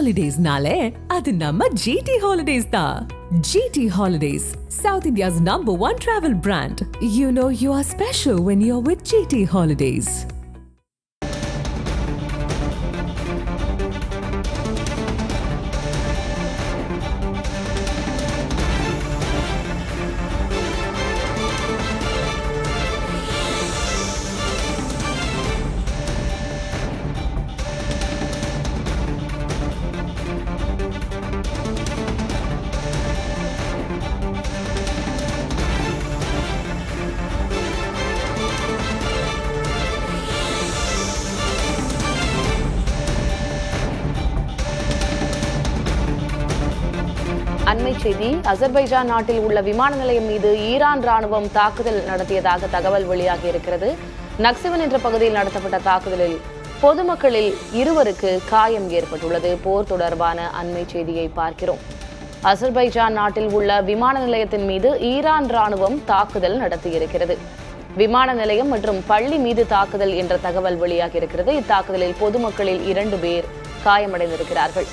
Holidays-nale, adu namma GT Holidays da. GT Holidays, South India's #1 travel brand. You know you are special when you're with GT Holidays. அண்மை செய்தி. அசர்பைஜான் நாட்டில் உள்ள விமான நிலையம் மீது Iran ராணுவம் தாக்குதல் நடத்தியதாக தகவல் வெளியாகி இருக்கிறது. நக்சிவன் என்ற பகுதியில் நடத்தப்பட்ட தாக்குதலில் பொதுமக்களில் 2 காயம் ஏற்பட்டுள்ளது. போர் தொடர்பான அண்மை செய்தியை பார்க்கிறோம். அசர்பைஜான் நாட்டில் உள்ள விமான நிலையத்தின் மீது ஈரான் ராணுவம் தாக்குதல் நடத்தியிருக்கிறது. விமான நிலையம் மற்றும் பள்ளி மீது தாக்குதல் என்ற தகவல் வெளியாகி இருக்கிறது. இத்தாக்குதலில் பொதுமக்களில் 2 பேர் காயமடைந்திருக்கிறார்கள்.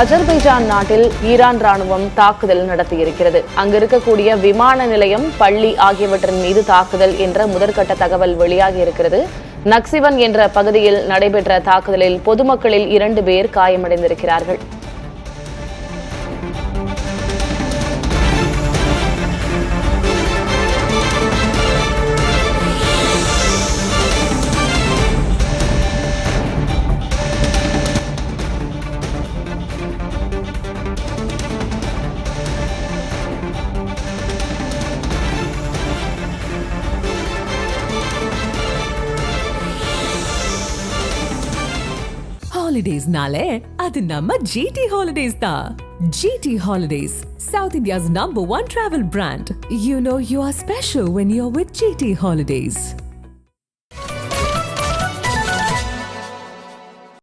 அசர்பைஜான் நாட்டில் ஈரான் ராணுவம் தாக்குதல் நடத்தியிருக்கிறது. அங்கு இருக்கக்கூடிய விமான நிலையம், பள்ளி ஆகியவற்றின் மீது தாக்குதல் என்ற முதற்கட்ட தகவல் வெளியாகி இருக்கிறது. நக்சிவன் என்ற பகுதியில் நடைபெற்ற தாக்குதலில் பொதுமக்களில் 2 பேர் காயமடைந்திருக்கிறார்கள். Holidays-nale, adu namma GT Holidays da. GT Holidays, South India's #1 travel brand. You know you are special when you're with GT Holidays.